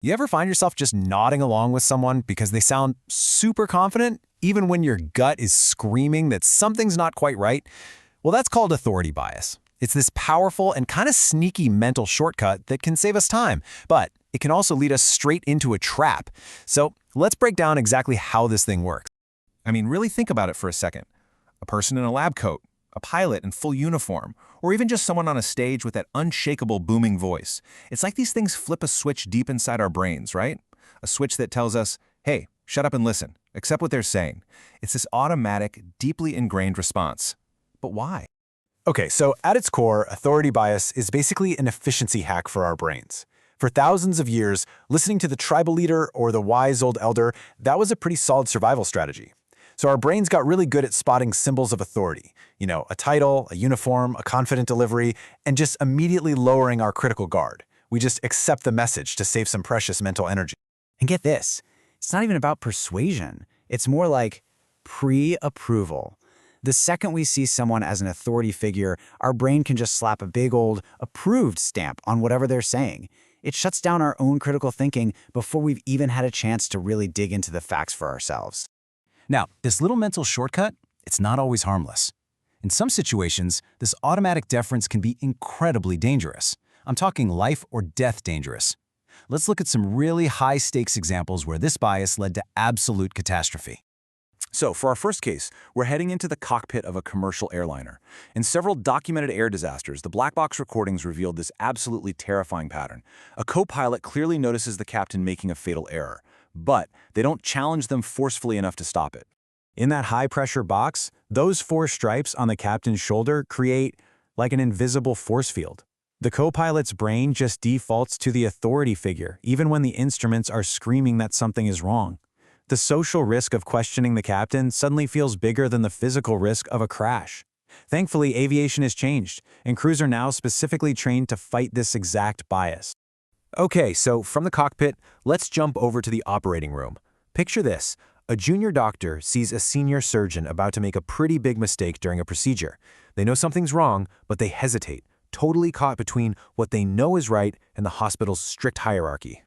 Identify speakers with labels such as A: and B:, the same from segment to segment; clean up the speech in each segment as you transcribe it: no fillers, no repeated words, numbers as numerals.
A: You ever find yourself just nodding along with someone because they sound super confident, even when your gut is screaming that something's not quite right? Well, that's called authority bias. It's this powerful and kind of sneaky mental shortcut that can save us time, but it can also lead us straight into a trap. So let's break down exactly how this thing works.
B: I mean, really think about it for a second. A person in a lab coat, a pilot in full uniform, or even just someone on a stage with that unshakable booming voice. It's like these things flip a switch deep inside our brains, right? A switch that tells us, hey, shut up and listen, accept what they're saying. It's this automatic, deeply ingrained response. But why?
A: Okay, so at its core, authority bias is basically an efficiency hack for our brains. For thousands of years, listening to the tribal leader or the wise old elder, that was a pretty solid survival strategy. So our brains got really good at spotting symbols of authority, a title, a uniform, a confident delivery, and just immediately lowering our critical guard. We just accept the message to save some precious mental energy.
C: And get this, it's not even about persuasion. It's more like pre-approval. The second we see someone as an authority figure, our brain can just slap a big old approved stamp on whatever they're saying. It shuts down our own critical thinking before we've even had a chance to really dig into the facts for ourselves.
A: Now, this little mental shortcut, it's not always harmless. In some situations, this automatic deference can be incredibly dangerous. I'm talking life or death dangerous. Let's look at some really high-stakes examples where this bias led to absolute catastrophe.
B: So, for our first case, we're heading into the cockpit of a commercial airliner. In several documented air disasters, the black box recordings revealed this absolutely terrifying pattern. A co-pilot clearly notices the captain making a fatal error, but they don't challenge them forcefully enough to stop it.
A: In that high-pressure box, those 4 stripes on the captain's shoulder create like an invisible force field. The co-pilot's brain just defaults to the authority figure, even when the instruments are screaming that something is wrong. The social risk of questioning the captain suddenly feels bigger than the physical risk of a crash. Thankfully, aviation has changed, and crews are now specifically trained to fight this exact bias. Okay, so from the cockpit, let's jump over to the operating room. Picture this. A junior doctor sees a senior surgeon about to make a pretty big mistake during a procedure. They know something's wrong, but they hesitate, totally caught between what they know is right and the hospital's strict hierarchy.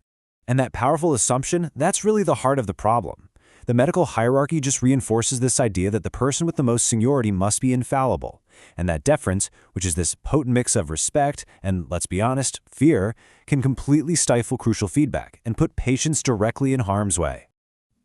A: And that powerful assumption, that's really the heart of the problem. The medical hierarchy just reinforces this idea that the person with the most seniority must be infallible. And that deference, which is this potent mix of respect and, let's be honest, fear, can completely stifle crucial feedback and put patients directly in harm's way.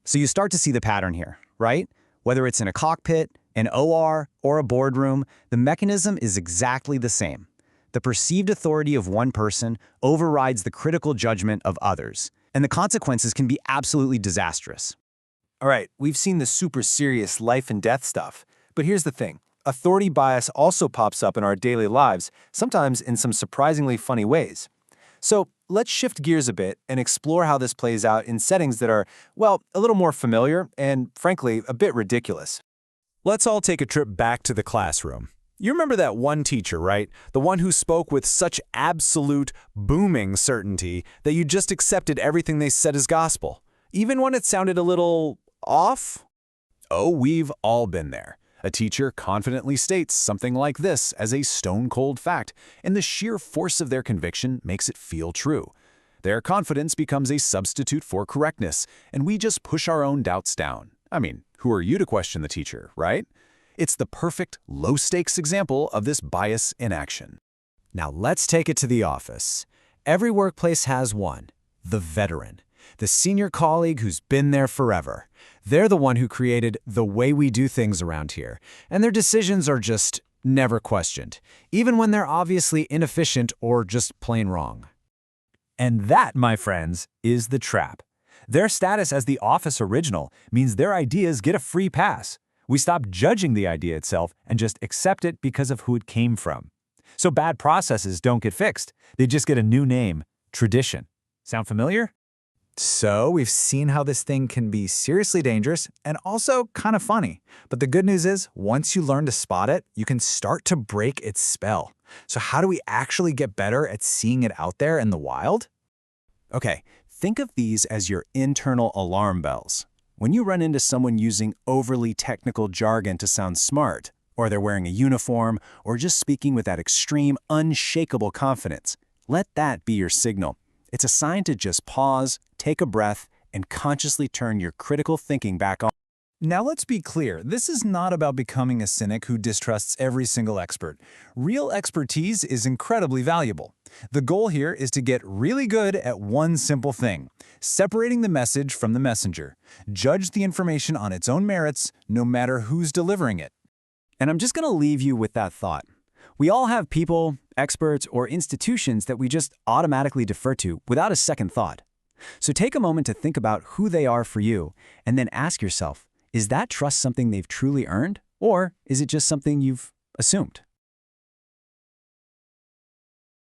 C: So you start to see the pattern here, right? Whether it's in a cockpit, an OR, or a boardroom, the mechanism is exactly the same. The perceived authority of one person overrides the critical judgment of others, and the consequences can be absolutely disastrous.
A: All right, we've seen the super serious life and death stuff, but here's the thing. Authority bias also pops up in our daily lives, sometimes in some surprisingly funny ways. So let's shift gears a bit and explore how this plays out in settings that are, well, a little more familiar and, frankly, a bit ridiculous. Let's all take a trip back to the classroom. You remember that one teacher, right? The one who spoke with such absolute, booming certainty that you just accepted everything they said as gospel, even when it sounded a little off? Oh, we've all been there. A teacher confidently states something like this as a stone-cold fact, and the sheer force of their conviction makes it feel true. Their confidence becomes a substitute for correctness, and we just push our own doubts down. I mean, who are you to question the teacher, right? It's the perfect, low-stakes example of this bias in action. Now let's take it to the office. Every workplace has one, the veteran. The senior colleague who's been there forever. They're the one who created the way we do things around here, and their decisions are just never questioned, even when they're obviously inefficient or just plain wrong. And that, my friends, is the trap. Their status as the office original means their ideas get a free pass. We stop judging the idea itself and just accept it because of who it came from. So bad processes don't get fixed. They just get a new name, tradition. Sound familiar? So we've seen how this thing can be seriously dangerous and also kind of funny. But the good news is, once you learn to spot it, you can start to break its spell. So how do we actually get better at seeing it out there in the wild? Okay, think of these as your internal alarm bells. When you run into someone using overly technical jargon to sound smart, or they're wearing a uniform, or just speaking with that extreme, unshakable confidence, let that be your signal.
B: It's a sign to just pause, take a breath, and consciously turn your critical thinking back on.
A: Now let's be clear, this is not about becoming a cynic who distrusts every single expert. Real expertise is incredibly valuable. The goal here is to get really good at one simple thing: separating the message from the messenger. Judge the information on its own merits, no matter who's delivering it.
C: And I'm just going to leave you with that thought. We all have people, experts, or institutions that we just automatically defer to without a second thought. So take a moment to think about who they are for you, and then ask yourself, is that trust something they've truly earned, or is it just something you've assumed?